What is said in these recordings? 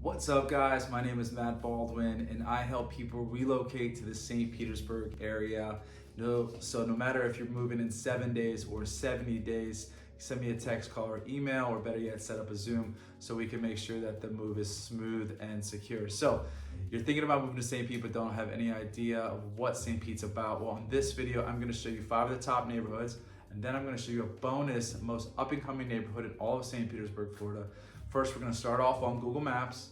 What's up, guys? My name is Matt Baldwin and I help people relocate to the St. Petersburg area. So no matter if you're moving in 7 days or 70 days, send me a text, call, or email, or better yet, set up a Zoom so we can make sure that the move is smooth and secure. So you're thinking about moving to St. Pete but don't have any idea of what St. Pete's about. Well, in this video, I'm gonna show you 5 of the top neighborhoods, and then I'm gonna show you a bonus, most up and coming neighborhood in all of St. Petersburg, Florida. First, we're gonna start off on Google Maps.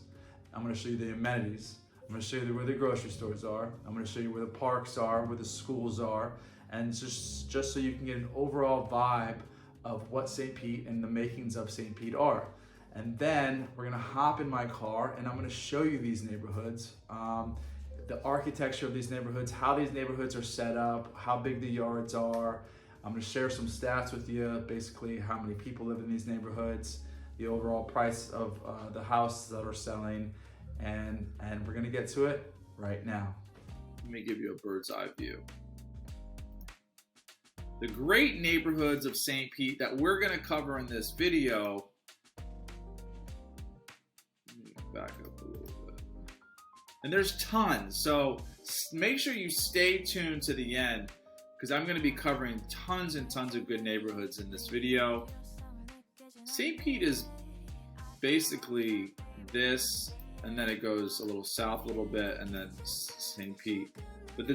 I'm gonna show you the amenities. I'm gonna show you where the grocery stores are. I'm gonna show you where the parks are, where the schools are, and just so you can get an overall vibe of what St. Pete and the makings of St. Pete are. And then we're gonna hop in my car and I'm gonna show you these neighborhoods, the architecture of these neighborhoods, how these neighborhoods are set up, how big the yards are. I'm gonna share some stats with you, basically how many people live in these neighborhoods, the overall price of the houses that are selling, and we're gonna get to it right now. Let me give you a bird's eye view. The great neighborhoods of St. Pete that we're gonna cover in this video, let me back up a little bit. And there's tons, so make sure you stay tuned to the end because I'm gonna be covering tons and tons of good neighborhoods in this video. St. Pete is basically this, and then it goes a little south a little bit, and then St. Pete. But the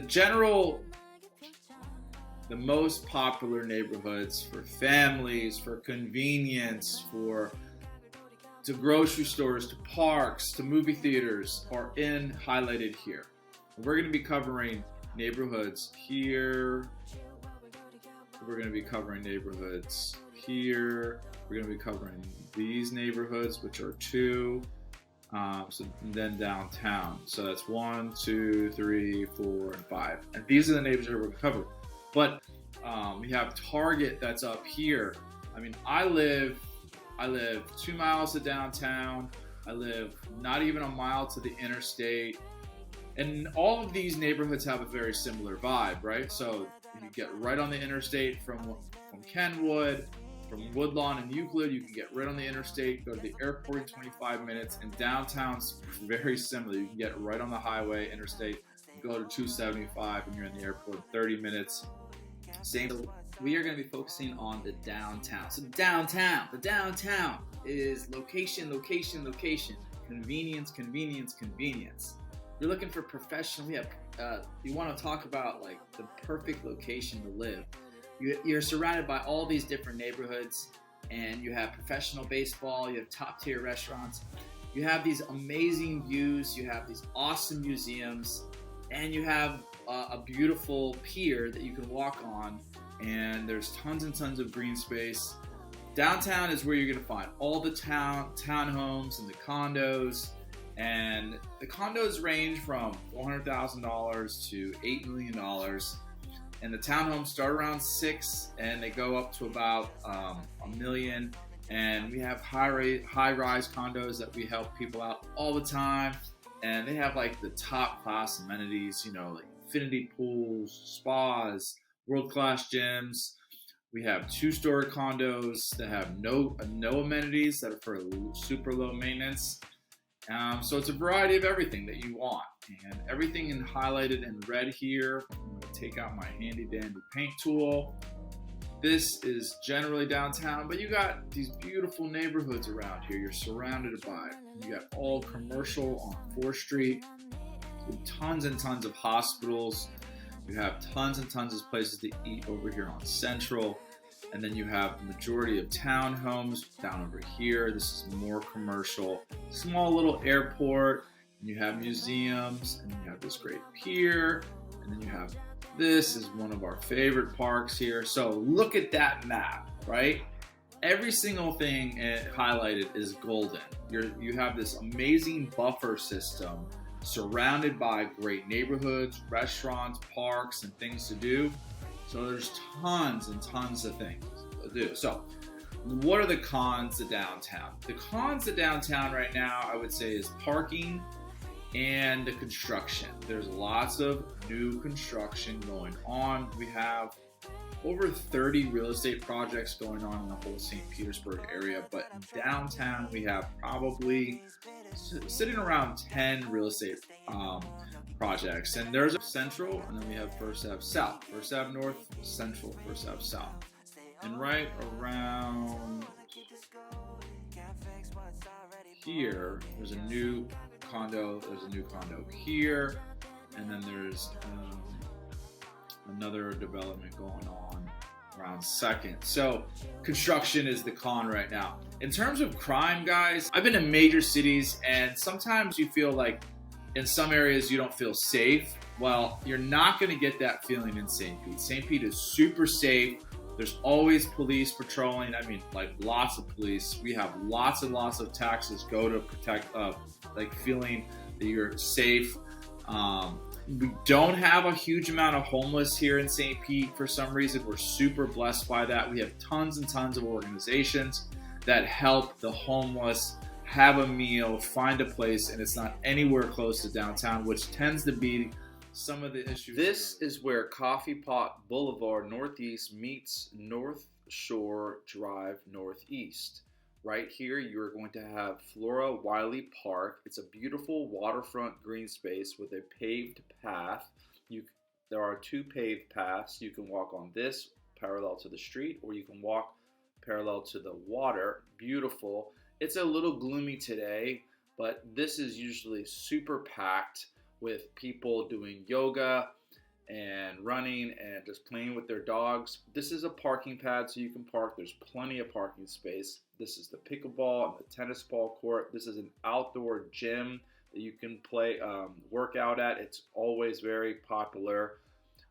most popular neighborhoods for families, for convenience, to grocery stores, to parks, to movie theaters are highlighted here. We're going to be covering neighborhoods here. We're going to be covering neighborhoods here. We're going to be covering these neighborhoods, which are 2. So then downtown. So that's 1, 2, 3, 4, and 5. And these are the neighborhoods that we're going to cover. But we have Target that's up here. I mean, I live 2 miles to downtown. I live not even a mile to the interstate. And all of these neighborhoods have a very similar vibe, right? So you get right on the interstate from Kenwood, from Woodlawn and Euclid. You can get right on the interstate, go to the airport in 25 minutes, and downtown's very similar. You can get right on the highway, interstate, go to 275, and you're in the airport in 30 minutes. We are going to be focusing on the downtown. So the downtown is location, location, location, convenience, convenience, convenience. You're looking for professional. You want to talk about like the perfect location to live. You're surrounded by all these different neighborhoods, and you have professional baseball, you have top tier restaurants, you have these amazing views, you have these awesome museums, and you have a beautiful pier that you can walk on, and there's tons and tons of green space. Downtown is where you're going to find all the townhomes and the condos, and the condos range from $400,000 to $8 million. And the townhomes start around 6, and they go up to about $1 million. And we have high-rise condos that we help people out all the time, and they have like the top-class amenities, like infinity pools, spas, world-class gyms. We have 2-story condos that have no amenities, that are for super low maintenance. So it's a variety of everything that you want, and everything is highlighted in red here. I'm going to take out my handy dandy paint tool. This is generally downtown, but you got these beautiful neighborhoods around here. You're surrounded by it. You got all commercial on 4th Street, with tons and tons of hospitals. You have tons and tons of places to eat over here on Central. And then you have the majority of townhomes down over here. This is more commercial. Small little airport, and you have museums, and you have this great pier, and then you have, this is one of our favorite parks here. So look at that map, right? Every single thing highlighted is golden. You have this amazing buffer system surrounded by great neighborhoods, restaurants, parks, and things to do. So there's tons and tons of things to do. So what are the cons to downtown? The cons to downtown right now, I would say, is parking and the construction. There's lots of new construction going on. We have over 30 real estate projects going on in the whole St. Petersburg area, but downtown we have probably sitting around 10 real estate projects. And there's Central, and then we have First Ave South, First Ave North, Central, First Ave South. And right around here, there's a new condo here, and then there's another development going on around Second. So construction is the con right now. In terms of crime, guys, I've been in major cities, and sometimes you feel like in some areas you don't feel safe. Well, you're not going to get that feeling in St. Pete. St. Pete is super safe. There's always police patrolling. I mean, like lots of police. We have lots and lots of taxis go to protect, like feeling that you're safe. We don't have a huge amount of homeless here in St. Pete for some reason. We're super blessed by that. We have tons and tons of organizations that help the homeless have a meal, find a place, and it's not anywhere close to downtown, which tends to be some of the issues. This is where Coffee Pot Boulevard Northeast meets North Shore Drive Northeast. Right here, you're going to have Flora Wiley Park. It's a beautiful waterfront green space with a paved path. There are 2 paved paths. You can walk on this parallel to the street, or you can walk parallel to the water. Beautiful. It's a little gloomy today, but this is usually super packed with people doing yoga and running and just playing with their dogs. This is a parking pad, so you can park. There's plenty of parking space. This is the pickleball and the tennis ball court. This is an outdoor gym that you can play, work out at. It's always very popular.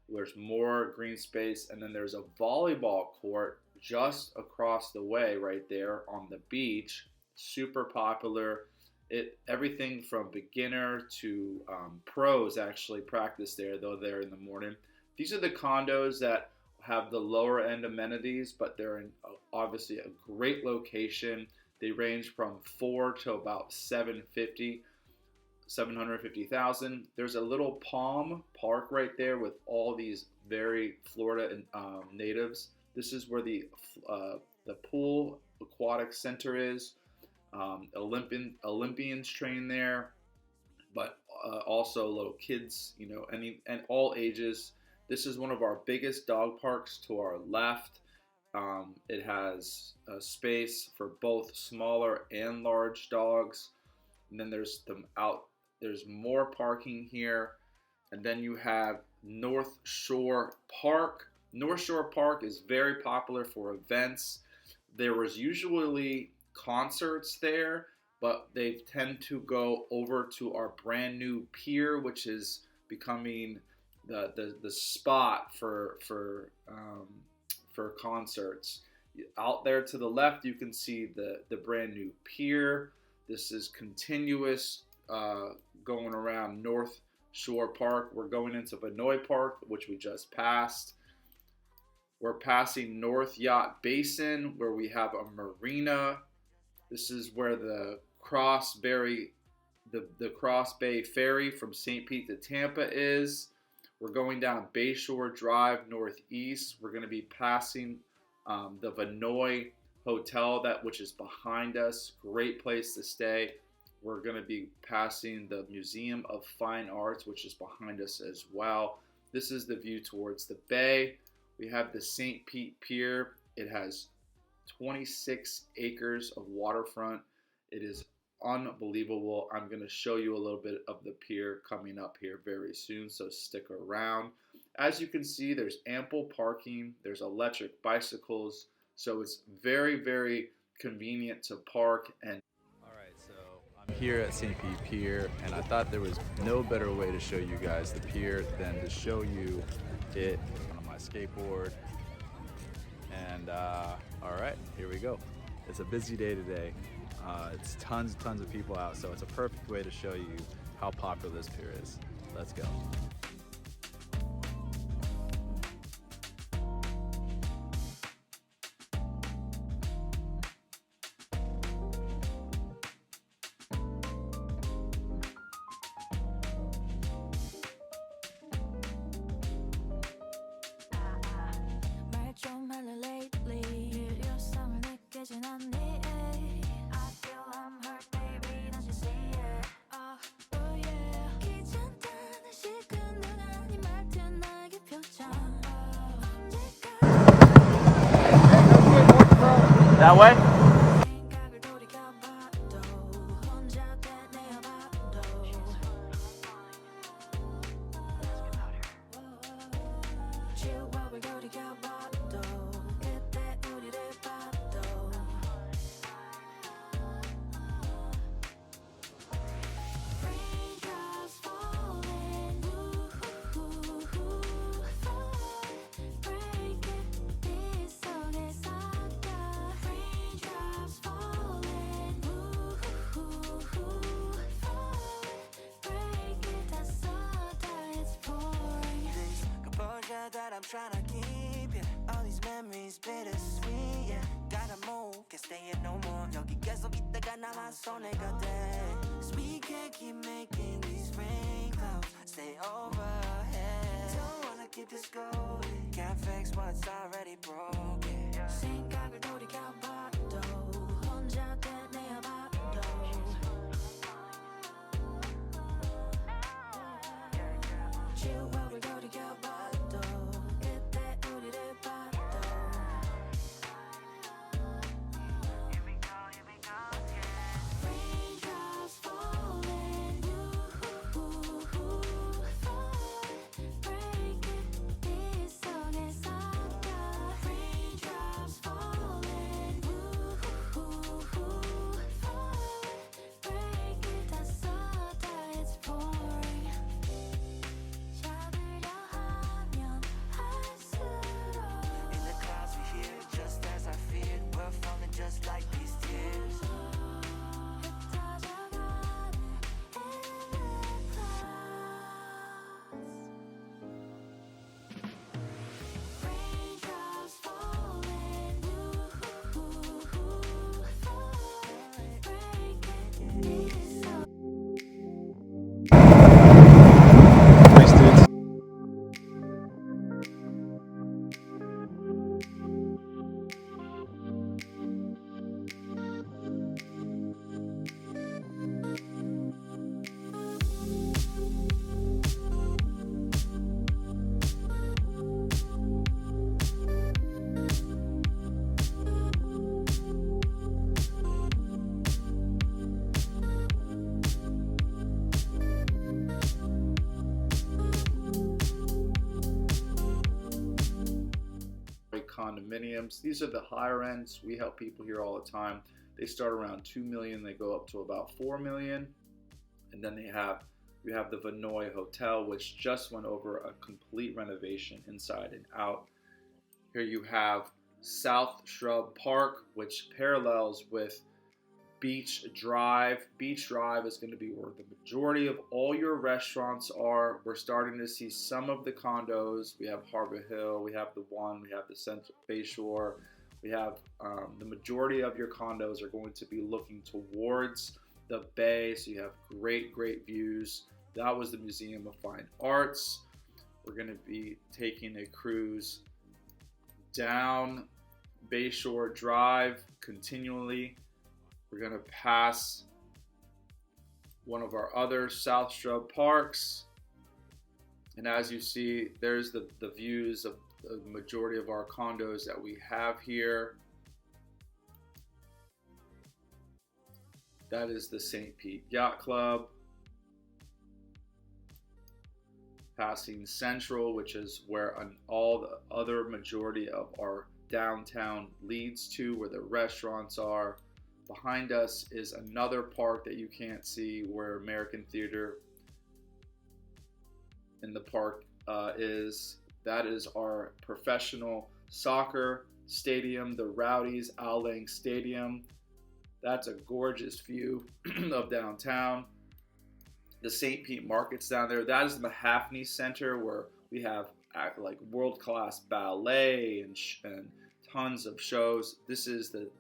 There's more green space, and then there's a volleyball court just across the way right there on the beach. Super popular. Everything from beginner to pros actually practice there, though they're in the morning. These are the condos that have the lower end amenities, but they're in obviously a great location. They range from 4 to about 750,000. There's a little Palm Park right there with all these very Florida natives. This is where the pool aquatic center is. Olympians train there, but also little kids, and all ages. This is one of our biggest dog parks to our left. It has a space for both smaller and large dogs. And then there's more parking here. And then you have North Shore Park. North Shore Park is very popular for events. There was usually concerts there, but they tend to go over to our brand new pier, which is becoming the spot for concerts. Out there to the left, you can see the brand new pier. This is continuous going around North Shore Park. We're going into Vinoy Park, which we just passed. We're passing North Yacht Basin, where we have a marina. This is where the Cross Bay Ferry from St. Pete to Tampa is. We're going down Bayshore Drive Northeast. We're going to be passing the Vinoy Hotel, which is behind us. Great place to stay. We're going to be passing the Museum of Fine Arts, which is behind us as well. This is the view towards the bay. We have the St. Pete Pier. It has 26 acres of waterfront. It is unbelievable. I'm going to show you a little bit of the pier coming up here very soon, so stick around. As you can see, there's ample parking. There's electric bicycles, so it's very, very convenient to park. And all right, so I'm here at St. Pete Pier, and I thought there was no better way to show you guys the pier than to show you it on my skateboard. And all right, here we go. It's a busy day today. It's tons of people out, so it's a perfect way to show you how popular this pier is. Let's go. That way? That I'm trying to keep, yeah. All these memories bittersweet, yeah. Gotta move, can't stay here no more. 여기 계속 있다가 나만 손해가 돼. 'Cause we can't keep making these rain clouds stay overhead. Don't wanna keep this going, can't fix what's already broken. 생각을 돌이켜봐도 혼자 되뇌어봐도 추억을 돌이켜봐도 just like these tears. Raindrops falling, Thanks, dudes. Condominiums. These are the higher ends. We help people here all the time. They start around 2 million, they go up to about 4 million. And then we have the Vinoy Hotel, which just went over a complete renovation inside and out. Here you have South Shrub Park, which parallels with Beach Drive. Beach Drive is going to be where the majority of all your restaurants are. We're starting to see some of the condos. We have Harbor Hill, we have the One, we have the Central Bayshore. We have the majority of your condos are going to be looking towards the bay, so you have great views. That was the Museum of Fine Arts. We're going to be taking a cruise down Bayshore Drive continually. We're going to pass one of our other South Shrub parks. And as you see, there's the views of the majority of our condos that we have here. That is the St. Pete Yacht Club. Passing Central, which is where all the other majority of our downtown leads to, where the restaurants are. Behind us is another park that you can't see, where American Theater in the park is. That is our professional soccer stadium, the Rowdies Al Lang Stadium. That's a gorgeous view of downtown. The St. Pete Market's down there. That is the Mahaffey Center, where we have like world-class ballet and tons of shows. This is the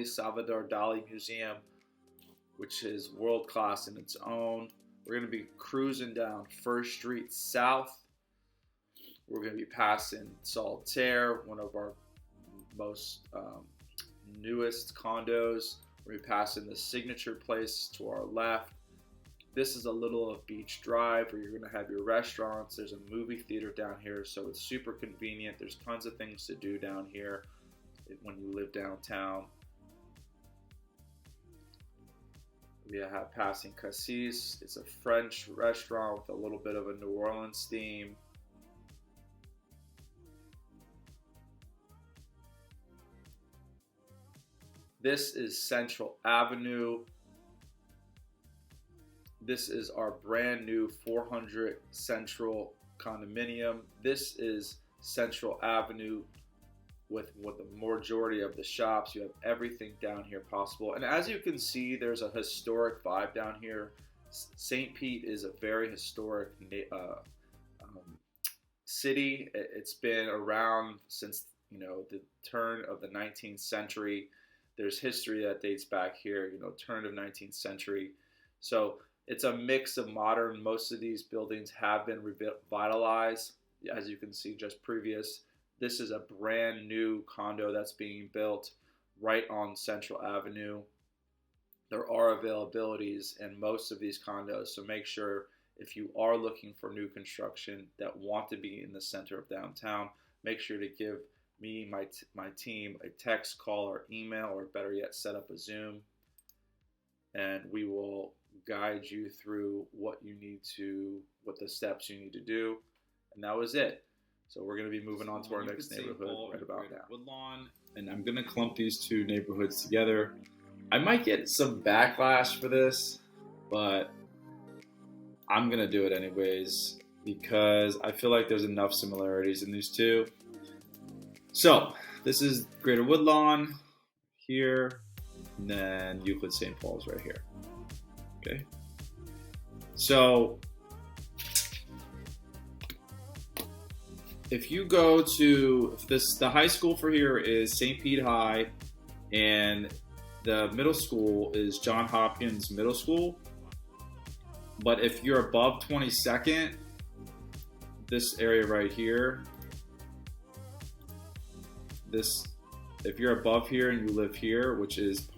Salvador Dali Museum, which is world-class in its own. We're going to be cruising down First Street South. We're going to be passing Saltaire, one of our most newest condos. We're going to be passing the Signature Place to our left. This is a little of Beach Drive, where you're going to have your restaurants. There's a movie theater down here, so it's super convenient. There's tons of things to do down here when you live downtown. We have Passing Cassis. It's a French restaurant with a little bit of a New Orleans theme. This is Central Avenue. This is our brand new 400 Central condominium. This is Central Avenue with the majority of the shops. You have everything down here possible. And as you can see, there's a historic vibe down here. St. Pete is a very historic city. It's been around since, you know, the turn of the 19th century. There's history that dates back here, you know, turn of 19th century. So it's a mix of modern. Most of these buildings have been revitalized, as you can see just previous. This is a brand new condo that's being built right on Central Avenue. There are availabilities in most of these condos, so make sure if you are looking for new construction that want to be in the center of downtown, make sure to give me, my team, a text, call, or email, or better yet, set up a Zoom, and we will guide you through what the steps you need to do. And that was it. So we're going to be moving on to our next neighborhood right about now. Woodlawn. And I'm going to clump these two neighborhoods together. I might get some backlash for this, but I'm going to do it anyways because I feel like there's enough similarities in these two. So this is Greater Woodlawn here, and then Euclid St. Paul's right here. Okay. So if you go to the high school for here is St. Pete High, and the middle school is John Hopkins Middle School. But if you're above 22nd, this area right here, if you're above here and you live here, which is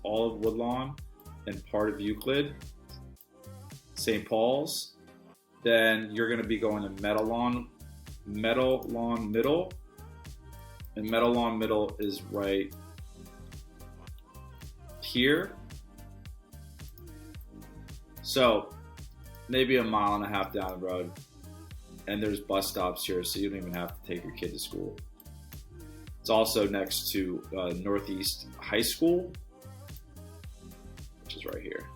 all of Woodlawn and part of Euclid, St. Paul's, then you're going to be going to Meadow Lawn Middle, and Meadow Lawn Middle is right here. So maybe a mile and a half down the road, and there's bus stops here, so you don't even have to take your kid to school. It's also next to Northeast High School, which is right here.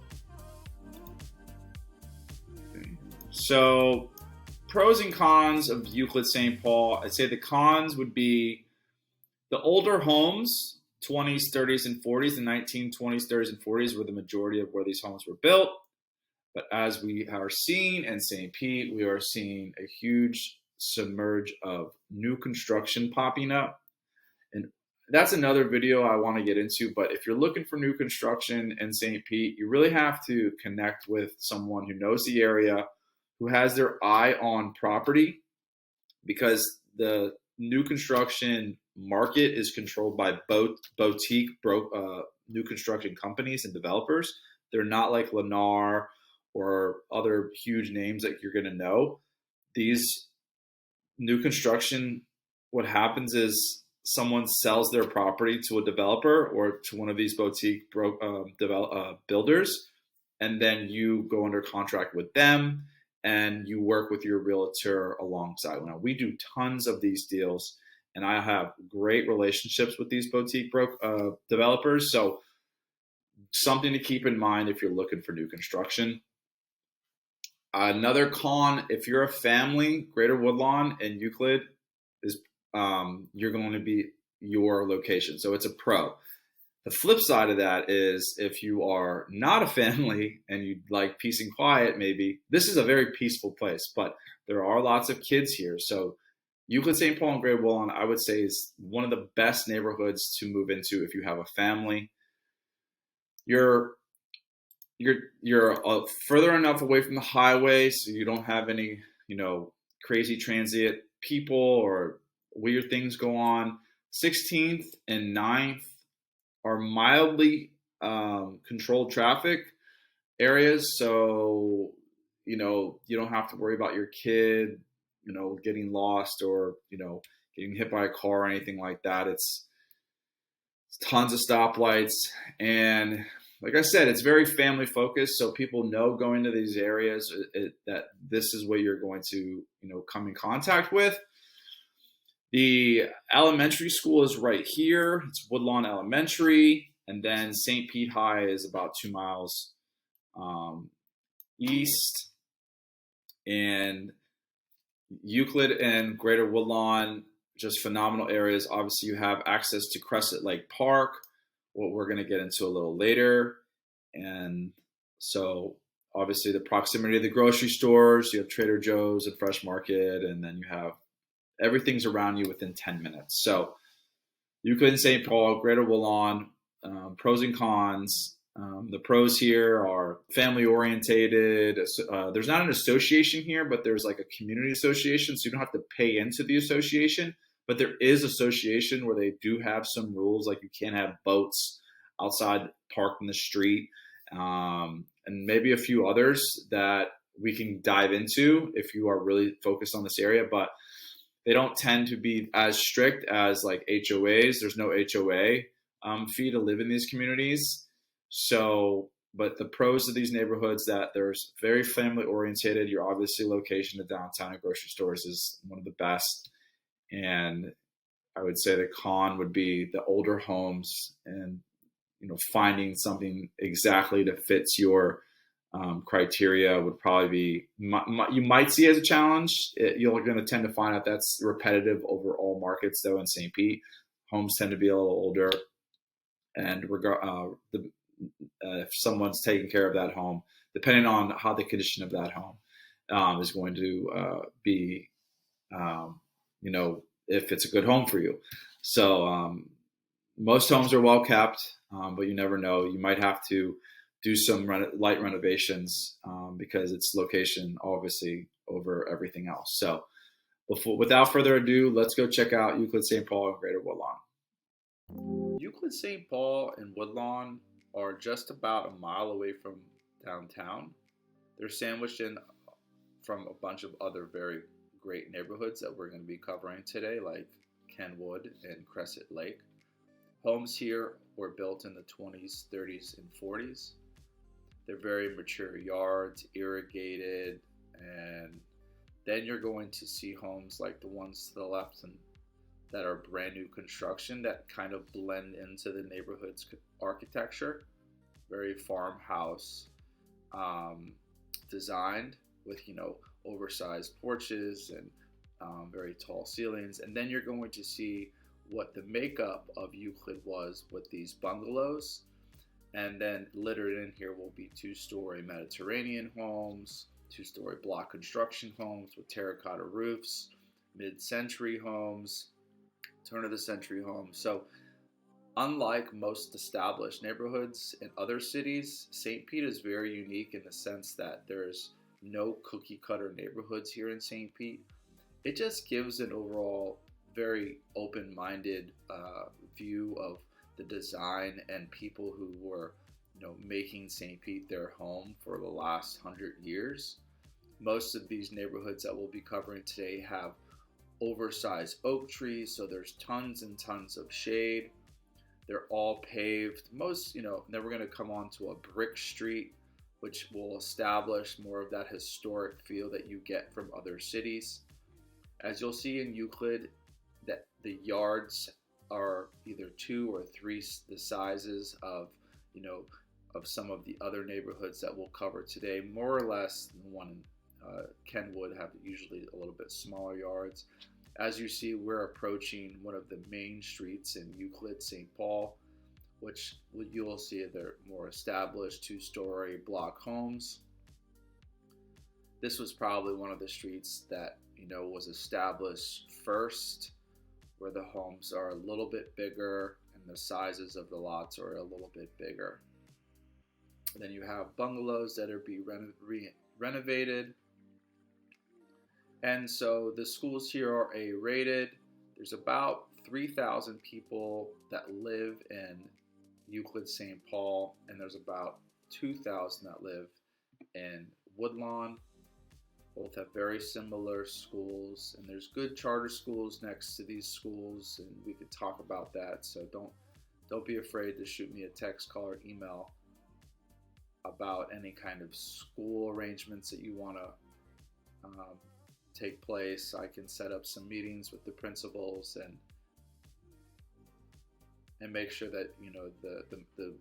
Okay. So pros and cons of Euclid St. Paul. I'd say the cons would be the older homes, 20s, 30s, and 40s. The 1920s, 30s, and 40s were the majority of where these homes were built. But as we are seeing in St. Pete, we are seeing a huge submerge of new construction popping up. And that's another video I want to get into. But if you're looking for new construction in St. Pete, you really have to connect with someone who knows the area, who has their eye on property, because the new construction market is controlled by boutique new construction companies and developers. They're not like Lennar or other huge names that you're going to know. These new construction, what happens is someone sells their property to a developer or to one of these boutique builders, and then you go under contract with them and you work with your realtor alongside. Now, we do tons of these deals, and I have great relationships with these boutique developers. So something to keep in mind if you're looking for new construction. Another con, if you're a family, Greater Woodlawn and Euclid is you're going to be your location. So it's a pro. The flip side of that is if you are not a family and you like peace and quiet, maybe this is a very peaceful place, but there are lots of kids here. So Euclid St. Paul and Greater Woodlawn, I would say, is one of the best neighborhoods to move into if you have a family. You're further enough away from the highway so you don't have any, crazy transient people or weird things go on. 16th and 9th are mildly controlled traffic areas, so you don't have to worry about your kid getting lost or getting hit by a car or anything like that. It's tons of stoplights, and like I said, it's very family focused. So people know going to these areas that this is what you're going to, come in contact with. The elementary school is right here. It's Woodlawn Elementary. And then St. Pete High is about 2 miles east. And Euclid and Greater Woodlawn, just phenomenal areas. Obviously, you have access to Crescent Lake Park, what we're going to get into a little later. And so obviously the proximity of the grocery stores, you have Trader Joe's and Fresh Market, and then you have everything's around you within 10 minutes. So Euclid and St. Paul, Greater Woodlawn, pros and cons. The pros here are family orientated. There's not an association here, but there's like a community association. So you don't have to pay into the association, but there is association where they do have some rules. Like you can't have boats outside parked in the street. And maybe a few others that we can dive into if you are really focused on this area, but they don't tend to be as strict as like HOAs. There's no HOA fee to live in these communities. So, but the pros of these neighborhoods that there's very family oriented. Your obviously location to downtown and grocery stores is one of the best. And I would say the con would be the older homes and, finding something exactly that fits your criteria would probably be, you might see as a challenge. You're going to tend to find out that's repetitive over all markets though. In St. Pete, homes tend to be a little older, and if someone's taking care of that home, depending on how the condition of that home is going to be, if it's a good home for you. So most homes are well kept, but you never know. You might have to do some light renovations because it's location obviously over everything else. So without further ado, let's go check out Euclid St. Paul and Greater Woodlawn. Euclid St. Paul and Woodlawn are just about a mile away from downtown. They're sandwiched in from a bunch of other very great neighborhoods that we're going to be covering today, like Kenwood and Crescent Lake. Homes here were built in the 20s, 30s, and 40s. They're very mature yards, irrigated, and then you're going to see homes like the ones to the left and that are brand new construction that kind of blend into the neighborhood's architecture. Very farmhouse designed with, oversized porches and very tall ceilings. And then you're going to see what the makeup of Euclid was with these bungalows. And then littered in here will be 2-story Mediterranean homes, 2-story block construction homes with terracotta roofs, mid-century homes, turn of the century homes. So unlike most established neighborhoods in other cities, St. Pete is very unique in the sense that there's no cookie cutter neighborhoods here in St. Pete. It just gives an overall very open-minded view of the design and people who were, making St. Pete their home for the last 100 years. Most of these neighborhoods that we'll be covering today have oversized oak trees, so there's tons and tons of shade. They're all paved. Most, then we're going to come on to a brick street, which will establish more of that historic feel that you get from other cities. As you'll see in Euclid, that the yards are either 2 or 3 the sizes of, of some of the other neighborhoods that we'll cover today. More or less, the one in Kenwood have usually a little bit smaller yards. As you see, we're approaching one of the main streets in Euclid, St. Paul, which you'll see they're more established 2-story block homes. This was probably one of the streets that, was established first, where the homes are a little bit bigger and the sizes of the lots are a little bit bigger. And then you have bungalows that are being renovated. And so the schools here are A-rated. There's about 3,000 people that live in Euclid St. Paul, and there's about 2,000 that live in Woodlawn. Both have very similar schools, and there's good charter schools next to these schools, and we could talk about that. So don't be afraid to shoot me a text, call, or email about any kind of school arrangements that you want to take place. I can set up some meetings with the principals and make sure that the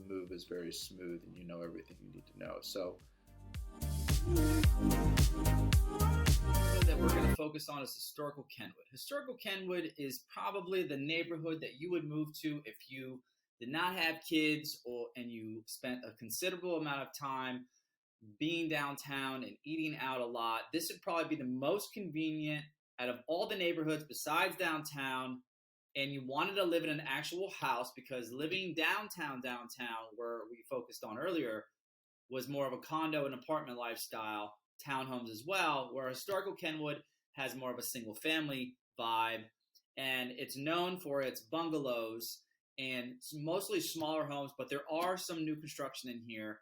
move is very smooth and you know everything you need to know. So that we're going to focus on is historical Kenwood. Historical Kenwood is probably the neighborhood that you would move to if you did not have kids and you spent a considerable amount of time being downtown and eating out a lot. This would probably be the most convenient out of all the neighborhoods besides downtown, and you wanted to live in an actual house, because living downtown, where we focused on earlier, was more of a condo and apartment lifestyle, townhomes as well, where historical Kenwood has more of a single family vibe, and it's known for its bungalows and mostly smaller homes, but there are some new construction in here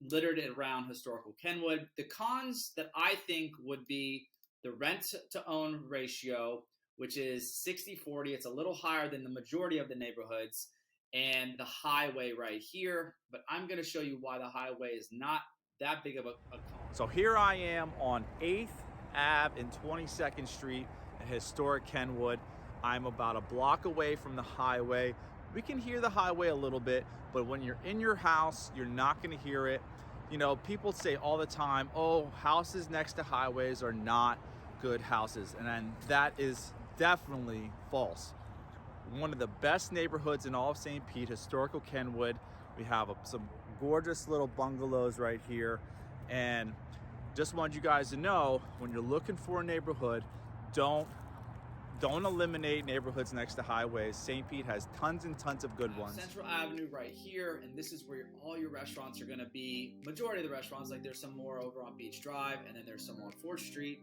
littered around historical Kenwood. The cons that I think would be the rent to own ratio, which is 60-40. It's a little higher than the majority of the neighborhoods, and the highway right here. But I'm going to show you why the highway is not that big of a con. So here I am on 8th Ave and 22nd Street in historic Kenwood. I'm about a block away from the highway. We can hear the highway a little bit, but when you're in your house, you're not going to hear it. You know, people say all the time, oh, houses next to highways are not good houses. And that is definitely false. One of the best neighborhoods in all of St. Pete, historical Kenwood. We have some gorgeous little bungalows right here. And just want you guys to know, when you're looking for a neighborhood, don't eliminate neighborhoods next to highways. St. Pete has tons and tons of good ones. Central Avenue right here, and this is where all your restaurants are going to be. Majority of the restaurants, like there's some more over on Beach Drive, and then there's some on 4th Street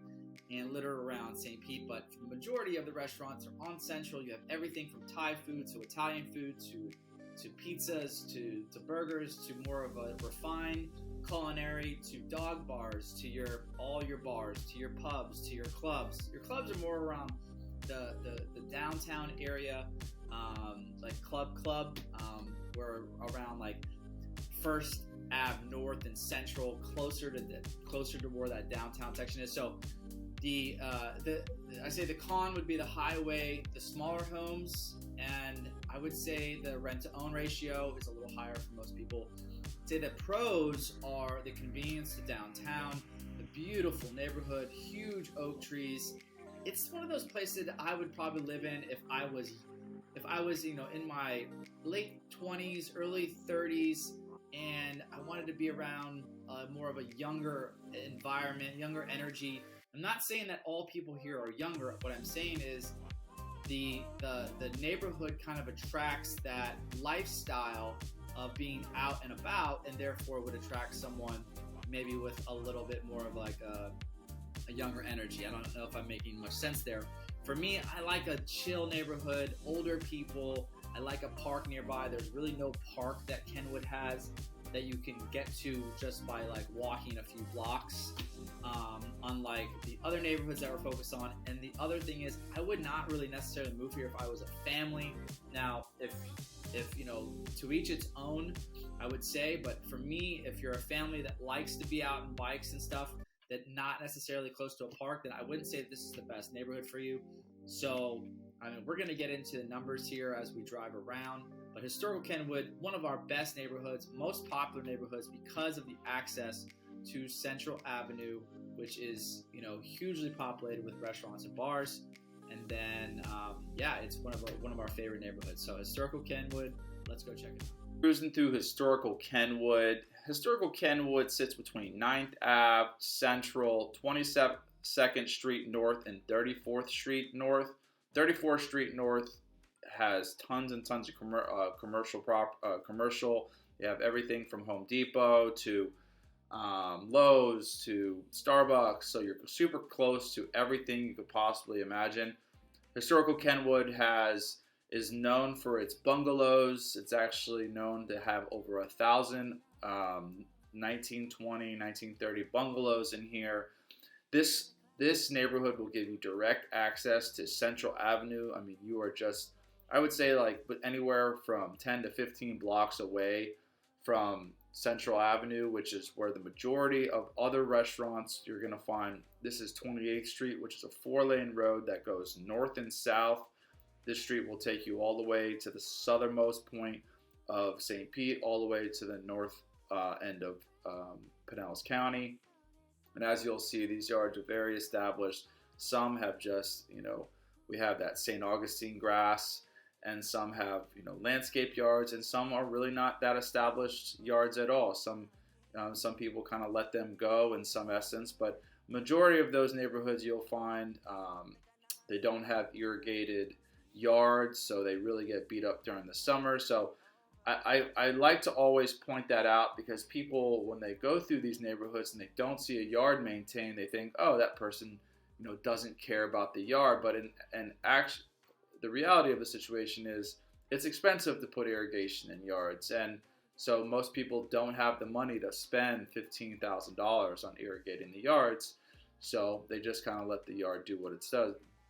and littered around St. Pete. But the majority of the restaurants are on Central. You have everything from Thai food to Italian food to pizzas to burgers to more of a refined culinary, to dog bars, to all your bars, to your pubs, to your clubs. Your clubs are more around the downtown area, like Club, we're around like First Ave North and Central, closer to where that downtown section is. So I say the con would be the highway, the smaller homes, and I would say the rent to own ratio is a little higher for most people. I'd say the pros are the convenience to downtown, the beautiful neighborhood, huge oak trees. It's one of those places that I would probably live in if I was in my late 20s, early 30s, and I wanted to be around more of a younger environment, younger energy. I'm not saying that all people here are younger. What I'm saying is the neighborhood kind of attracts that lifestyle of being out and about, and therefore would attract someone maybe with a little bit more of like a younger energy. I don't know if I'm making much sense there. For me, I like a chill neighborhood, older people. I like a park nearby. There's really no park that Kenwood has that you can get to just by like walking a few blocks, unlike the other neighborhoods that we're focused on. And the other thing is, I would not really necessarily move here if I was a family. Now, if to each its own, I would say, but for me, if you're a family that likes to be out on bikes and stuff, that not necessarily close to a park, then I wouldn't say that this is the best neighborhood for you. So, we're going to get into the numbers here as we drive around. But historical Kenwood, one of our best neighborhoods, most popular neighborhoods, because of the access to Central Avenue, which is hugely populated with restaurants and bars. And then it's one of our favorite neighborhoods. So historical Kenwood, let's go check it out. Cruising through historical Kenwood. Historical Kenwood sits between 9th Ave, Central, 22nd Street North, and 34th Street North. 34th Street North has tons and tons of commercial. You have everything from Home Depot to Lowe's to Starbucks, so you're super close to everything you could possibly imagine. Historical Kenwood is known for its bungalows. It's actually known to have over 1,000 1920, 1930 bungalows in here. This neighborhood will give you direct access to Central Avenue. You are I would say anywhere from 10 to 15 blocks away from Central Avenue, which is where the majority of other restaurants you're going to find. This is 28th Street, which is a 4-lane road that goes north and south. This street will take you all the way to the southernmost point of St. Pete, all the way to the north end of Pinellas County. And as you'll see, these yards are very established. Some have just, we have that St. Augustine grass, and some have, landscape yards, and some are really not that established yards at all. Some people kind of let them go in some essence, but majority of those neighborhoods you'll find they don't have irrigated yards, so they really get beat up during the summer. So I like to always point that out, because people, when they go through these neighborhoods and they don't see a yard maintained, they think, oh, that person doesn't care about the yard. But in actually, the reality of the situation is it's expensive to put irrigation in yards, and so most people don't have the money to spend $15,000 on irrigating the yards, so they just kind of let the yard do what it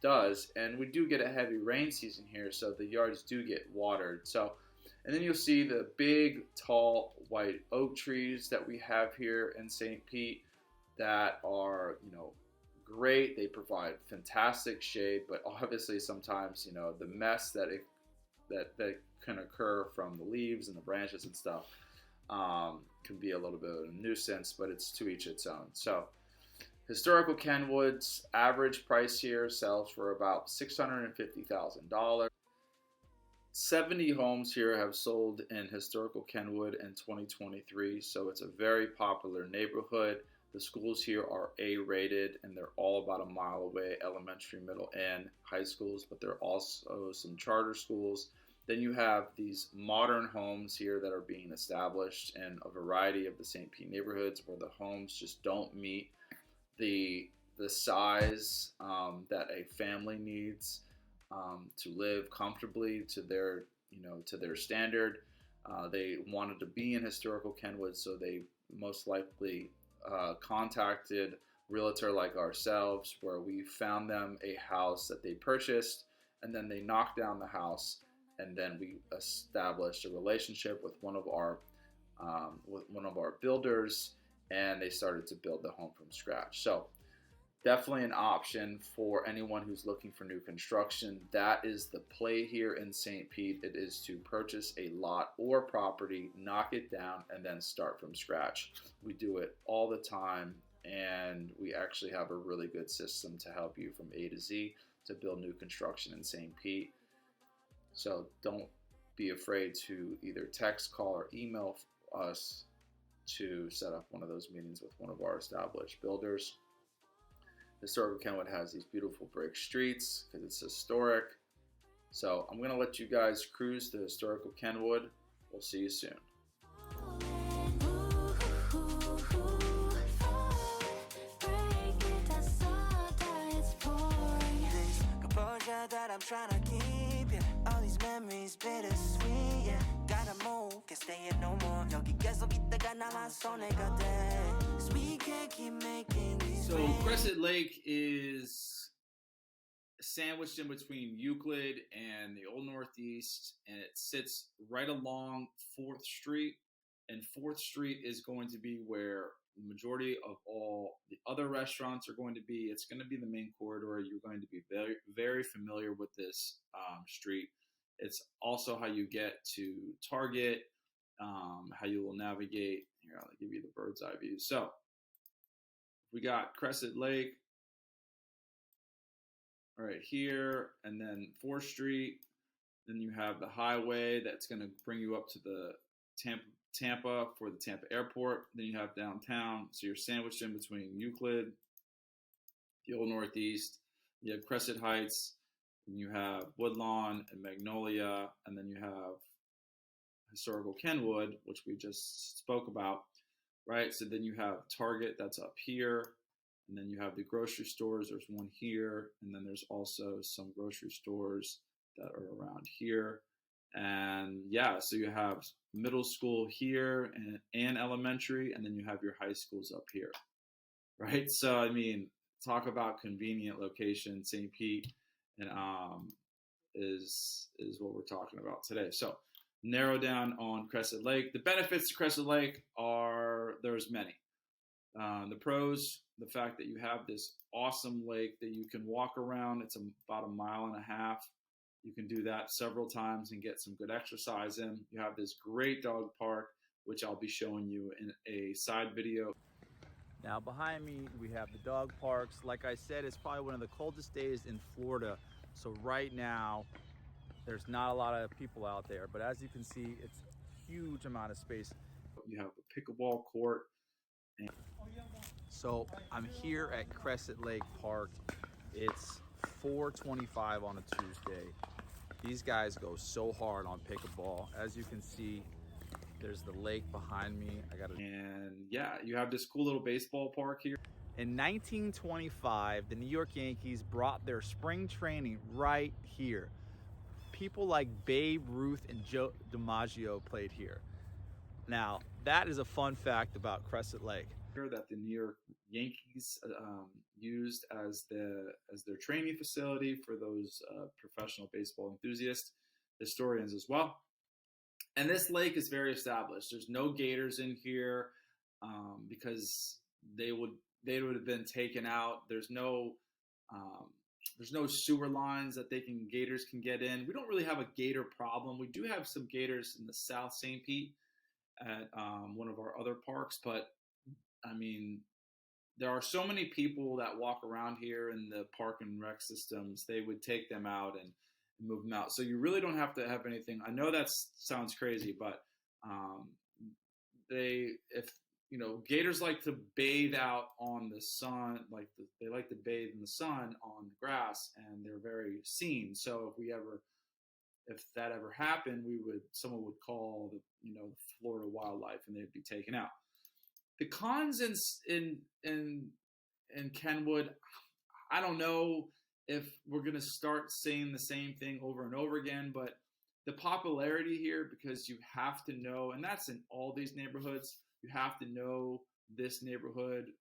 does. And we do get a heavy rain season here, so the yards do get watered. So, and then you'll see the big, tall, white oak trees that we have here in St. Pete that are, great. They provide fantastic shade, but obviously sometimes, the mess that can occur from the leaves and the branches and stuff can be a little bit of a nuisance, but it's to each its own. So historical Kenwood's average price here sells for about $650,000. 70 homes here have sold in historical Kenwood in 2023, so it's a very popular neighborhood. The schools here are A-rated, and they're all about a mile away, elementary, middle, and high schools, but there are also some charter schools. Then you have these modern homes here that are being established in a variety of the St. Pete neighborhoods, where the homes just don't meet the size that a family needs to live comfortably to their standard. They wanted to be in historical Kenwood, so they most likely contacted realtor like ourselves, where we found them a house that they purchased, and then they knocked down the house, and then we established a relationship with one of our builders, and they started to build the home from scratch. So definitely an option for anyone who's looking for new construction. That is the play here in St. Pete. It is to purchase a lot or property, knock it down, and then start from scratch. We do it all the time, and we actually have a really good system to help you from A to Z to build new construction in St. Pete. So don't be afraid to either text, call, or email us to set up one of those meetings with one of our established builders. Historical Kenwood has these beautiful brick streets because it's historic. So I'm going to let you guys cruise to historical Kenwood. We'll see you soon. That I'm trying to keep, yeah. All these memories bittersweet, yeah. Gotta move, can't stay here no more. 여기 계속 있다가 남아서 내가 돼. 'Cause we can't keep making these. So Crescent Lake is sandwiched in between Euclid and the Old Northeast, and it sits right along 4th Street. And 4th Street is going to be where the majority of all the other restaurants are going to be. It's going to be the main corridor. You're going to be very, very familiar with this street. It's also how you get to Target, how you will navigate. Here, I'll give you the bird's eye view. So we got Crescent Lake right here, and then 4th Street. Then you have the highway that's going to bring you up to the Tampa for the Tampa airport. Then you have downtown, so you're sandwiched in between Euclid, the Old Northeast. You have Crescent Heights, and you have Woodlawn and Magnolia, and then you have historical Kenwood, which we just spoke about, right? So then you have Target that's up here, and then you have the grocery stores. There's one here, and then there's also some grocery stores that are around here. And yeah, so you have middle school here and elementary, and then you have your high schools up here, right? So I mean, talk about convenient location. St. Pete and is what we're talking about today. So narrow down on Crescent Lake. The benefits to Crescent Lake are, there's many. The pros, the fact that you have this awesome lake that you can walk around. It's about 1.5 miles. You can do that several times and get some good exercise in. You have this great dog park, which I'll be showing you in a side video. Now behind me we have the dog parks. Like I said, it's probably one of the coldest days in Florida. So right now there's not a lot of people out there, but as you can see, it's a huge amount of space. You have a pickleball court. So I'm here at Crescent Lake Park. It's 4:25 on a Tuesday. These guys go so hard on pickleball. As you can see, there's the lake behind me. And yeah, you have this cool little baseball park here. In 1925, the New York Yankees brought their spring training right here. People like Babe Ruth and Joe DiMaggio played here. Now, that is a fun fact about Crescent Lake. That the New York Yankees used as their training facility for those professional baseball enthusiasts, historians as well. And this lake is very established. There's no gators in here because they would have been taken out. There's no sewer lines that gators can get in. We don't really have a gator problem. We do have some gators in the South St. Pete at one of our other parks, but I mean, there are so many people that walk around here in the park and rec systems. They would take them out and move them out. So you really don't have to have anything. I know that sounds crazy, but gators like to bathe out on the sun, they like to bathe in the sun on the grass, and they're very seen. So if that ever happened, someone would call the Florida wildlife, and they'd be taken out. The cons in Kenwood, I don't know if we're going to start saying the same thing over and over again, but the popularity here, because you have to know, and that's in all these neighborhoods, you have to know this neighborhood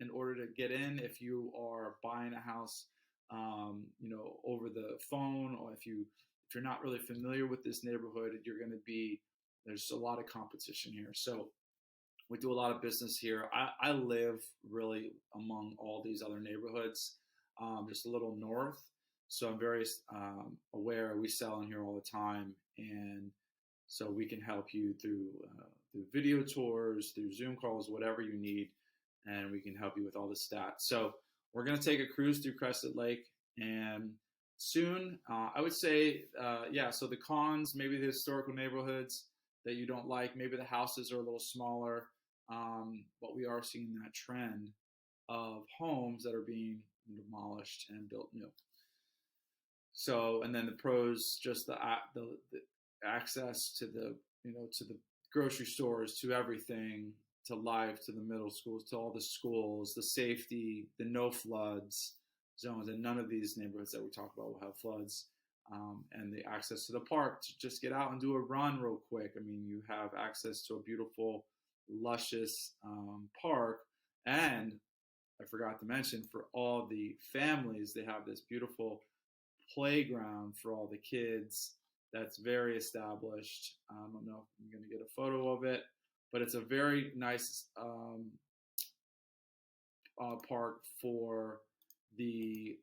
in order to get in. If you are buying a house, over the phone, or if you're not really familiar with this neighborhood, there's a lot of competition here. So we do a lot of business here. I live really among all these other neighborhoods, just a little north. So I'm very aware. We sell in here all the time, and so we can help you through video tours, through Zoom calls, whatever you need, and we can help you with all the stats. So we're going to take a cruise through Crescent Lake, and soon, I would say, so the cons, maybe the historical neighborhoods that you don't like, maybe the houses are a little smaller, but we are seeing that trend of homes that are being demolished and built new. So, and then the pros, just the access to the grocery stores, to everything, to life, to the middle schools, to all the schools, the safety, the no floods zones, and none of these neighborhoods that we talk about will have floods, and the access to the park to just get out and do a run real quick. I mean, you have access to a beautiful, luscious park, and I forgot to mention, for all the families, they have this beautiful playground for all the kids that's very established. I don't know if I'm going to get a photo of it, but it's a very nice park for the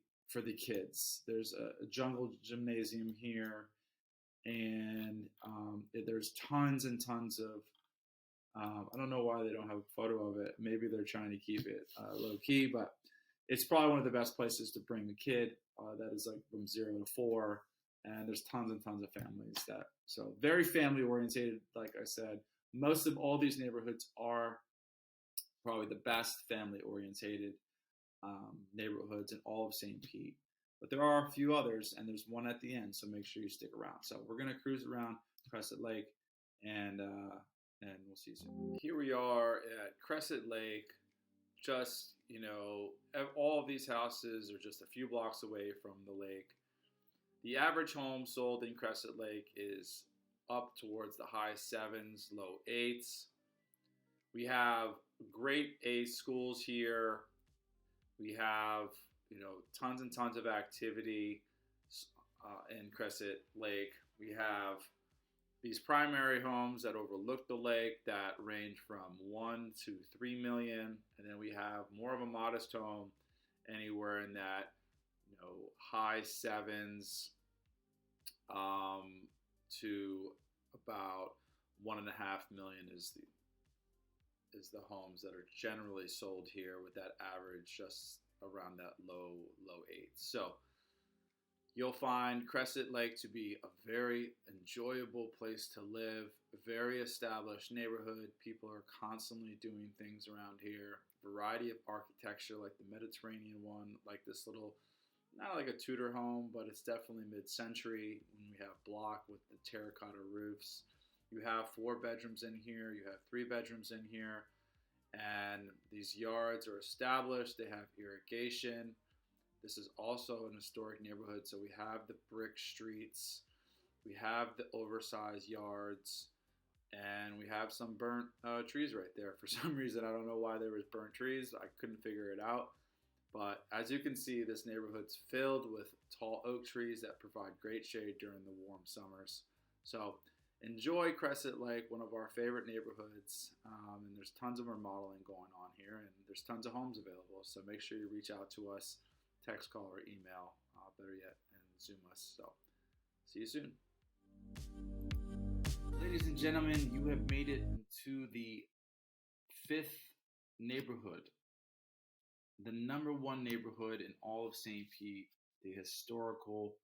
kids. There's a jungle gymnasium here, and there's tons and tons of I don't know why they don't have a photo of it. Maybe they're trying to keep it low key, but it's probably one of the best places to bring a kid that is like from 0 to 4. And there's tons and tons of families so very family oriented. Like I said, most of all these neighborhoods are probably the best family orientated neighborhoods in all of St. Pete. But there are a few others, and there's one at the end, so make sure you stick around. So we're going to cruise around Crescent Lake, and we'll see you soon. Here we are at Crescent Lake. Just, all of these houses are just a few blocks away from the lake. The average home sold in Crescent Lake is up towards the high 7s, low 8s. We have great A schools here. We have, tons and tons of activity in Crescent Lake. We have these primary homes that overlook the lake that range from 1 to 3 million, and then we have more of a modest home anywhere in that, high sevens to about 1.5 million is the homes that are generally sold here, with that average just around that low eight. So you'll find Crescent Lake to be a very enjoyable place to live, a very established neighborhood. People are constantly doing things around here. Variety of architecture, like the Mediterranean one, like this little, not like a Tudor home, but it's definitely mid-century. When we have block with the terracotta roofs. You have 4 bedrooms in here. You have 3 bedrooms in here. And these yards are established. They have irrigation. This is also an historic neighborhood, so we have the brick streets, we have the oversized yards, and we have some burnt trees right there. For some reason, I don't know why there was burnt trees. I couldn't figure it out. But as you can see, this neighborhood's filled with tall oak trees that provide great shade during the warm summers. So enjoy Crescent Lake, one of our favorite neighborhoods. And there's tons of remodeling going on here, and there's tons of homes available. So make sure you reach out to us, text, call, or email, better yet, and Zoom us. So see you soon. Ladies and gentlemen, you have made it to the 5th neighborhood, the #1 neighborhood in all of St. Pete, the historical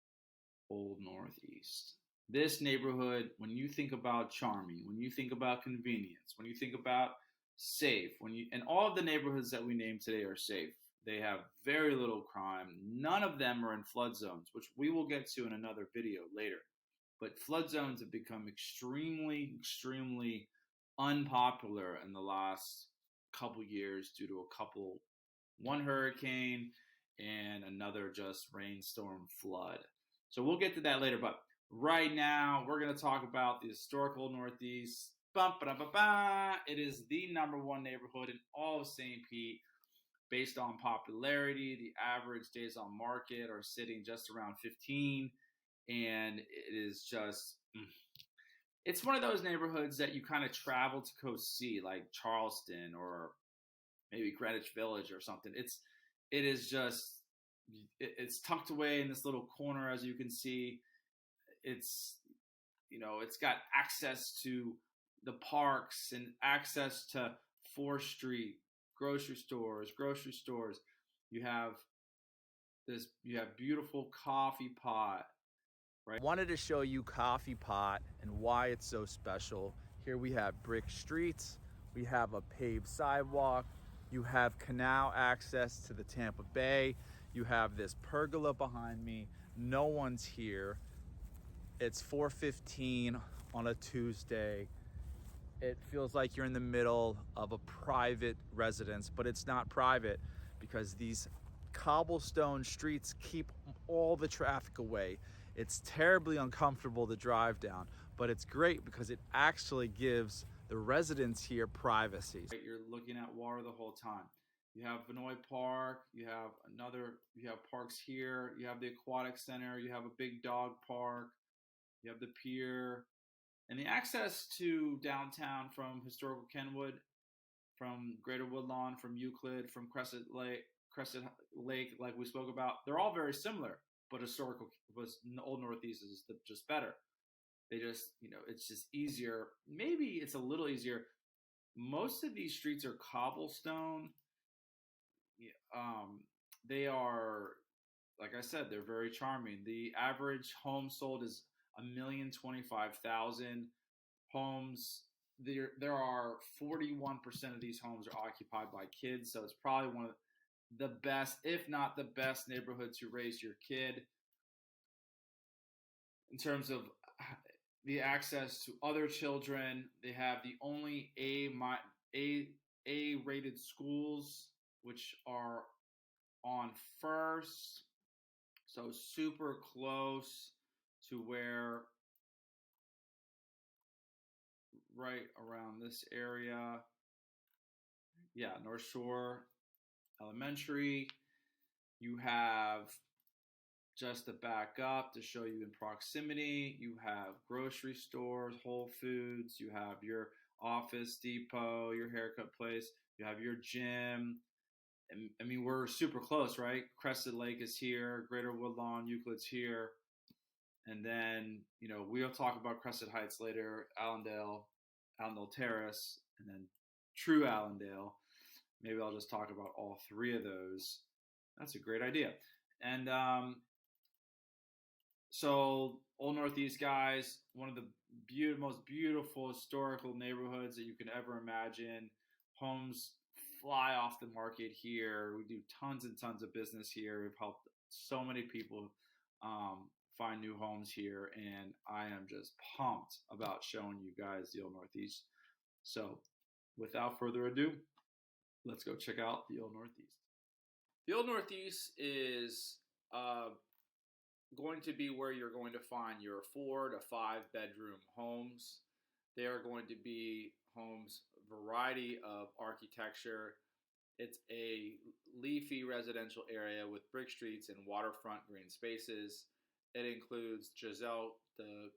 Old Northeast. This neighborhood, when you think about charming, when you think about convenience, when you think about safe, and all of the neighborhoods that we named today are safe. They have very little crime. None of them are in flood zones, which we will get to in another video later. But flood zones have become extremely, extremely unpopular in the last couple years due to one hurricane and another just rainstorm flood. So we'll get to that later. But right now, we're going to talk about the historical Northeast. It is the #1 neighborhood in all of St. Pete. Based on popularity, the average days on market are sitting just around 15. And it is just, it's one of those neighborhoods that you kind of travel to go see, like Charleston or maybe Greenwich Village or something. It's tucked away in this little corner, as you can see. It's got access to the parks and access to 4th Street, grocery stores. You have beautiful Coffee Pot. Right. I wanted to show you Coffee Pot and why it's so special. Here we have brick streets, we have a paved sidewalk, you have canal access to the Tampa Bay, you have this pergola behind me. No one's here. It's 4:15 on a Tuesday. It feels like you're in the middle of a private residence, but it's not private because these cobblestone streets keep all the traffic away. It's terribly uncomfortable to drive down, but it's great because it actually gives the residents here privacy. You're looking at water the whole time. You have Vinoy Park, you have parks here, you have the Aquatic Center, you have a big dog park, you have the pier, and the access to downtown from historical Kenwood, from Greater Woodlawn, from Euclid, from Crescent Lake, like we spoke about, they're all very similar, but Old Northeast is just better. They just, it's just easier. Maybe it's a little easier. Most of these streets are cobblestone. They are, like I said, they're very charming. The average home sold is 1,025,000 homes. There are 41% of these homes are occupied by kids, so it's probably one of the best, if not the best, neighborhood to raise your kid in terms of the access to other children. They have the only A-rated schools, which are on First, so super close to where, right around this area. Yeah, North Shore Elementary. You have Just to back up to show you in proximity, you have grocery stores, Whole Foods, you have your Office Depot, your haircut place, you have your gym. I mean, we're super close, right? Crescent Lake is here, Greater Woodlawn, Euclid's here. And then, we'll talk about Crescent Heights later, Allendale Terrace, and then True Allendale. Maybe I'll just talk about all three of those. That's a great idea. And so Old Northeast, guys, one of the most beautiful historical neighborhoods that you can ever imagine. Homes fly off the market here. We do tons and tons of business here. We've helped so many people find new homes here, and I am just pumped about showing you guys the Old Northeast. So without further ado, let's go check out the Old Northeast. The Old Northeast is going to be where you're going to find your 4 to 5 bedroom homes. They are going to be homes, variety of architecture. It's a leafy residential area with brick streets and waterfront green spaces. It includes Giselle, the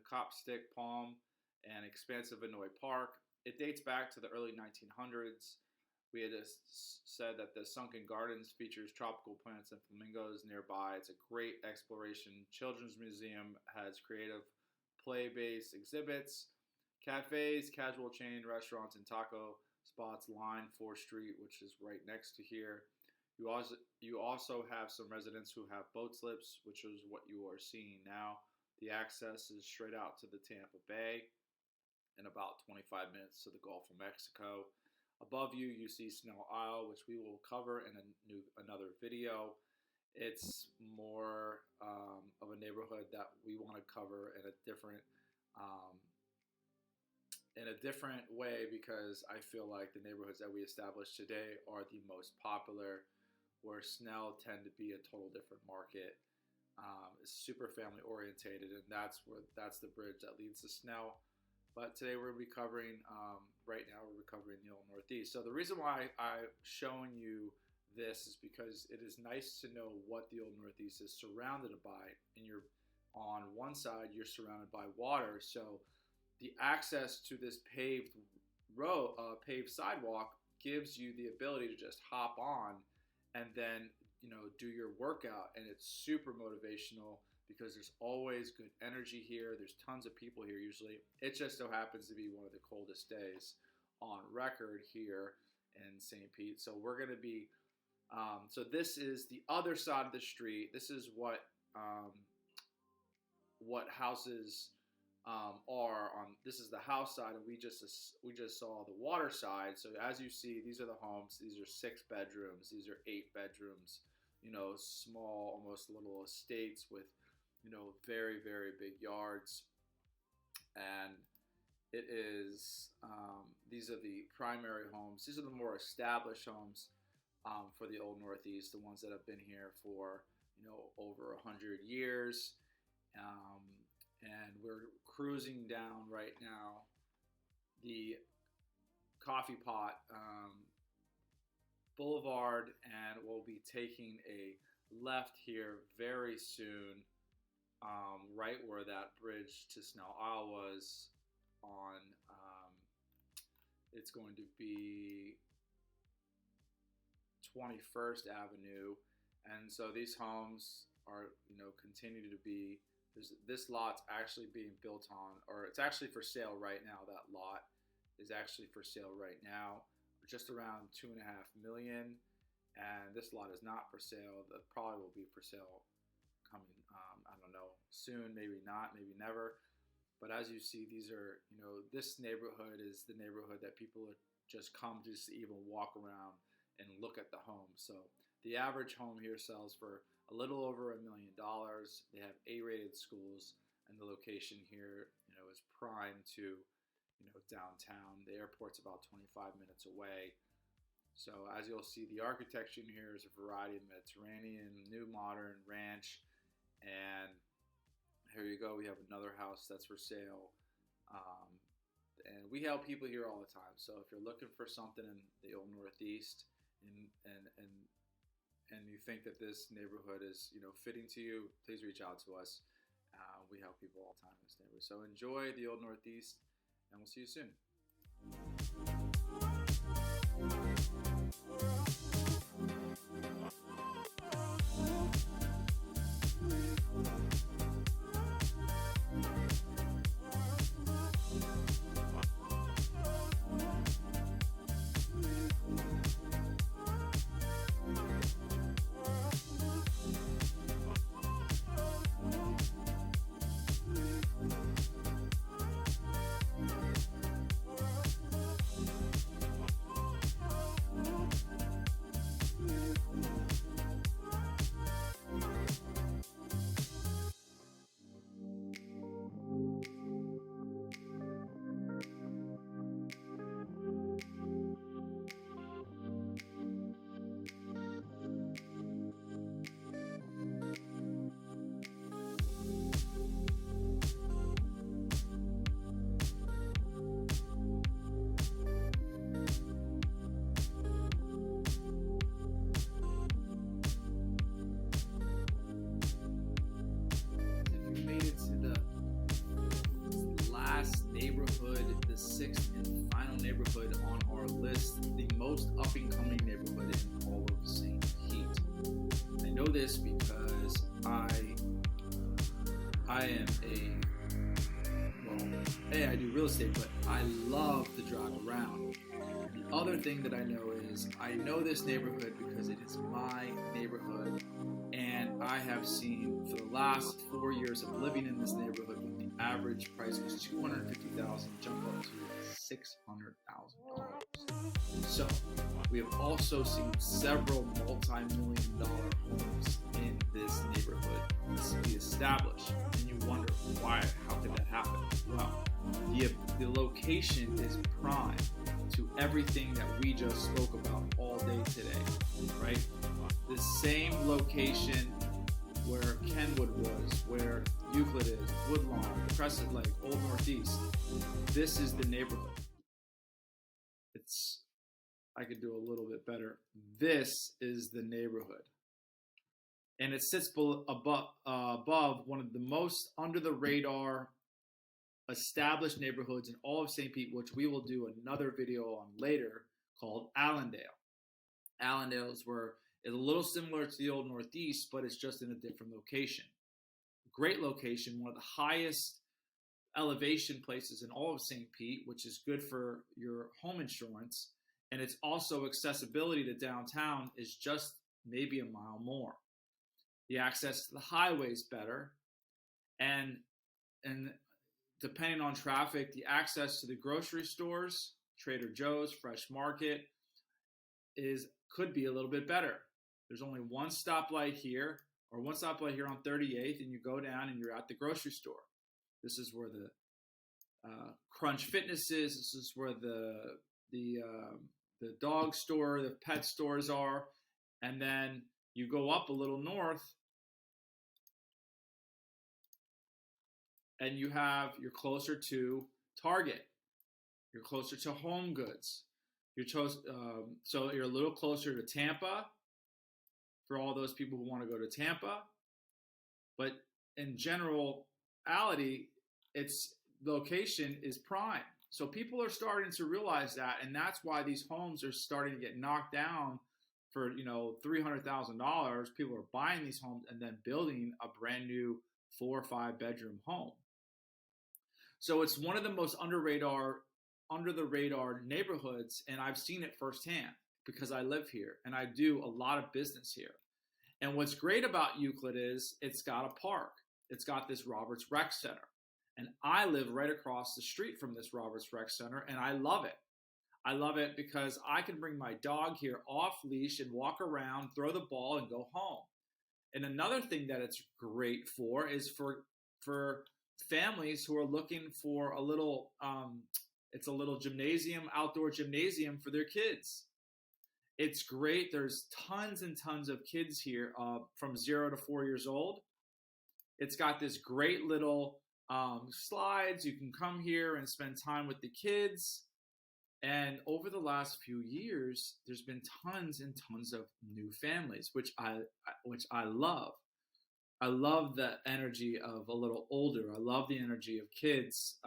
Copstick Palm, and expansive Vinoy Park. It dates back to the early 1900s. We had said that the Sunken Gardens features tropical plants and flamingos nearby. It's a great exploration. Children's Museum has creative play-based exhibits. Cafes, casual chain restaurants, and taco spots line 4th Street, which is right next to here. You also have some residents who have boat slips, which is what you are seeing now. The access is straight out to the Tampa Bay and about 25 minutes to the Gulf of Mexico. Above you, you see Snell Isle, which we will cover in another video. It's more of a neighborhood that we want to cover in a different way, because I feel like the neighborhoods that we established today are the most popular, where Snell tend to be a total different market. It's super family orientated, and that's the bridge that leads to Snell. But today we're going to be covering, right now we're covering the Old Northeast. So the reason why I'm showing you this is because it is nice to know what the Old Northeast is surrounded by. And on one side, you're surrounded by water. So the access to this paved sidewalk gives you the ability to just hop on and then, do your workout. And it's super motivational, because there's always good energy here. There's tons of people here usually. It just so happens to be one of the coldest days on record here in St. Pete. So we're going to be, so this is the other side of the street. This is what houses are on. This is the house side, and we just saw the water side. So as you see, these are the homes. These are 6 bedrooms. These are 8 bedrooms, small, almost little estates with very, very big yards. And it is, these are the primary homes. These are the more established homes for the Old Northeast, the ones that have been here for, over 100 years. And we're cruising down right now the Coffee Pot Boulevard, and we'll be taking a left here very soon. Right where that bridge to Snell Isle was on, it's going to be 21st Avenue. And so these homes are, continue to be, this lot's actually being built on, or it's actually for sale right now. That lot is actually for sale right now, just around $2.5 million. And this lot is not for sale. That probably will be for sale coming, I don't know, soon, maybe not, maybe never. But as you see, these are, this neighborhood is the neighborhood that people just come just to even walk around and look at the home. So the average home here sells for a little over $1 million. They have A-rated schools, and the location here, is prime to, downtown. The airport's about 25 minutes away. So as you'll see, the architecture in here is a variety of Mediterranean, new modern, ranch. And here you go. We have another house that's for sale. And we help people here all the time. So if you're looking for something in the Old Northeast and and you think that this neighborhood is, fitting to you, please reach out to us. We help people all the time in this neighborhood. So enjoy the Old Northeast, and we'll see you soon. We made it to the last neighborhood, the sixth and final neighborhood on our list, the most up-and-coming neighborhood in all of St. Pete. I know this because I am I do real estate, but I love to drive around. The other thing that I know is I know this neighborhood because it is my neighborhood, and I have seen for the last 4 years of living in this neighborhood, when the average price was $250,000, jump up to $600,000. So we have also seen several multi-million-dollar homes in this neighborhood be established, and you wonder why? How could that happen? Well, the location is prime to everything that we just spoke about all day today, right? The same location where Kenwood was, where Euclid is, Woodlawn, Crescent Lake, Old Northeast. This is the neighborhood. I could do a little bit better. This is the neighborhood. And it sits above one of the most under the radar established neighborhoods in all of St. Pete, which we will do another video on later, called Allendale. Allendale is a little similar to the Old Northeast, but it's just in a different location. Great location, one of the highest elevation places in all of St. Pete, which is good for your home insurance. And it's also accessibility to downtown is just maybe a mile more. The access to the highway is better. And depending on traffic, the access to the grocery stores, Trader Joe's, Fresh Market, could be a little bit better. There's only one stoplight here, or one stoplight here on 38th, and you go down and you're at the grocery store. This is where the Crunch Fitness is. This is where the dog store, the pet stores are. And then you go up a little north, and you're closer to Target. You're closer to Home Goods. So you're a little closer to Tampa for all those people who want to go to Tampa. But in generality, its location is prime. So people are starting to realize that, and that's why these homes are starting to get knocked down for $300,000. People are buying these homes and then building a brand new 4 or 5 bedroom home. So it's one of the most under the radar neighborhoods, and I've seen it firsthand because I live here and I do a lot of business here. And what's great about Euclid is it's got a park. It's got this Roberts Rec Center. And I live right across the street from this Roberts Rec Center, and I love it. I love it because I can bring my dog here off leash and walk around, throw the ball, and go home. And another thing that it's great for is for families who are looking for a little gymnasium, outdoor gymnasium for their kids. It's great. There's tons and tons of kids here from 0 to 4 years old. It's got this great little slides. You can come here and spend time with the kids. And over the last few years, there's been tons and tons of new families, which I love. I love the energy of a little older. I love the energy of kids,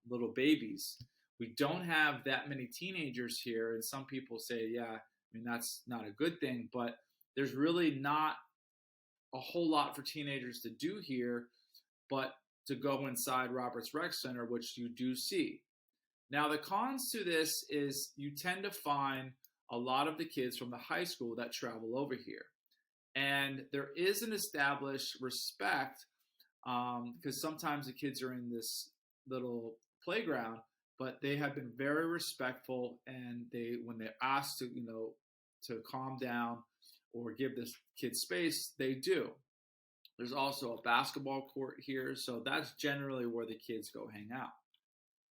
little babies. We don't have that many teenagers here, and some people say, yeah, I mean that's not a good thing, but there's really not a whole lot for teenagers to do here, but to go inside Roberts Rec Center, which you do see. Now, the cons to this is you tend to find a lot of the kids from the high school that travel over here. And there is an established respect because sometimes the kids are in this little playground, but they have been very respectful. And when they're asked to, to calm down or give this kid space, they do. There's also a basketball court here, so that's generally where the kids go hang out.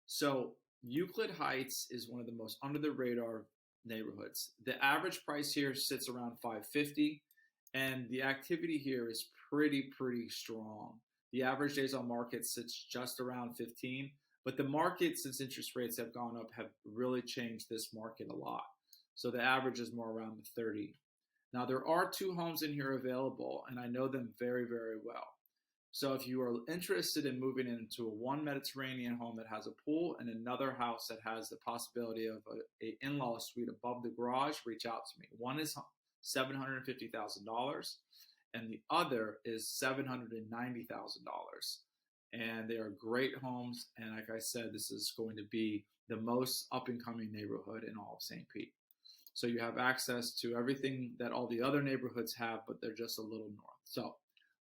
So Euclid Heights is one of the most under the radar neighborhoods. The average price here sits around $550, and the activity here is pretty strong. The average days on market sits just around 15, but the market, since interest rates have gone up, have really changed this market a lot. So the average is more around the 30. Now there are 2 homes in here available, and I know them very well. So if you are interested in moving into a one Mediterranean home that has a pool and another house that has the possibility of a in-law suite above the garage, reach out to me. One is $750,000 and the other is $790,000. And they are great homes. And like I said, this is going to be the most up and coming neighborhood in all of St. Pete. So you have access to everything that all the other neighborhoods have, but they're just a little north. So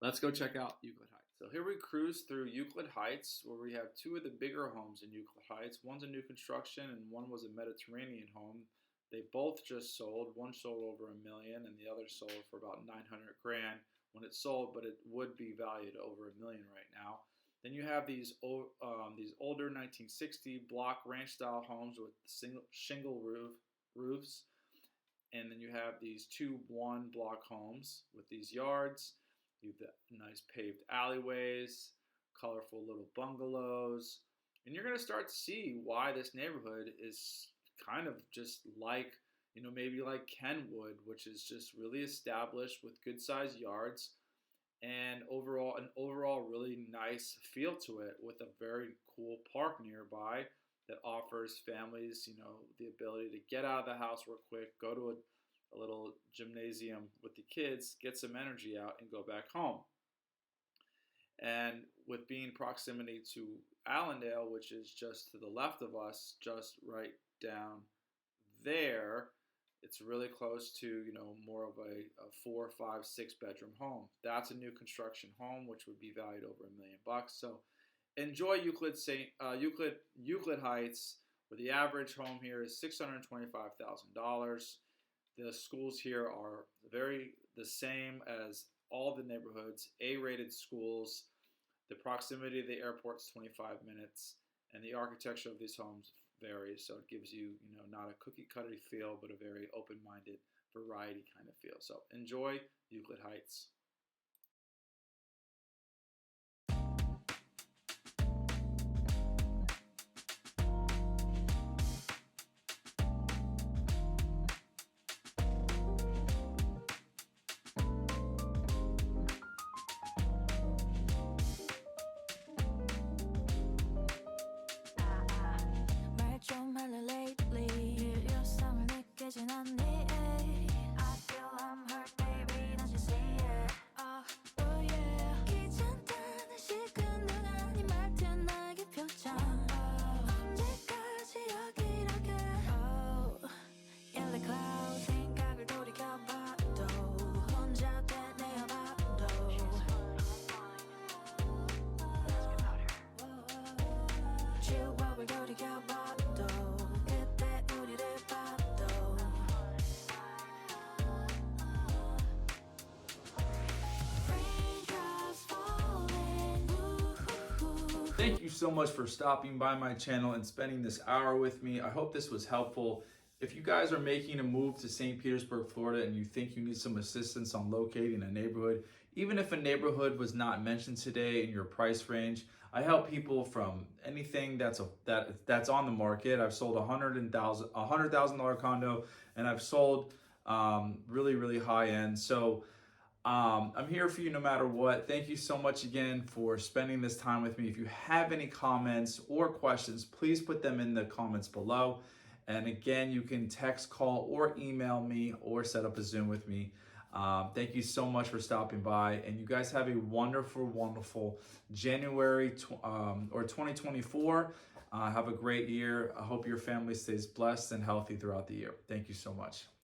let's go check out Euclid Heights. So here we cruise through Euclid Heights, where we have 2 of the bigger homes in Euclid Heights. One's a new construction and one was a Mediterranean home. They both just sold. One sold over $1 million and the other sold for about $900,000 when it sold, but it would be valued over $1 million right now. Then you have these older 1960 block ranch style homes with shingle roofs. And then you have these 2 one-block homes with these yards. You have the nice paved alleyways, colorful little bungalows. And you're going to start to see why this neighborhood is kind of just like, maybe like Kenwood, which is just really established with good-sized yards and an overall really nice feel to it, with a very cool park nearby that offers families, the ability to get out of the house real quick, go to a little gymnasium with the kids, get some energy out, and go back home. And with being proximity to Allendale, which is just to the left of us, just right down there, it's really close to, more of a 4, 5, 6 bedroom home. That's a new construction home, which would be valued over $1 million. So enjoy Euclid Heights, where the average home here is $625,000. The schools here are the same as all the neighborhoods, A-rated schools. The proximity to the airport is 25 minutes, and the architecture of these homes varies, so it gives you, not a cookie-cutter feel, but a very open-minded variety kind of feel. So enjoy Euclid Heights. Thank you so much for stopping by my channel and spending this hour with me. I hope this was helpful. If you guys are making a move to St. Petersburg, Florida, and you think you need some assistance on locating a neighborhood, even if a neighborhood was not mentioned today in your price range, I help people from anything that's on the market. I've sold $100,000 condo, and I've sold really high end. So I'm here for you no matter what. Thank you so much again for spending this time with me. If you have any comments or questions, please put them in the comments below. And again, you can text, call, or email me, or set up a Zoom with me. Thank you so much for stopping by, and you guys have a wonderful January or 2024. Have a great year. I hope your family stays blessed and healthy throughout the year. Thank you so much.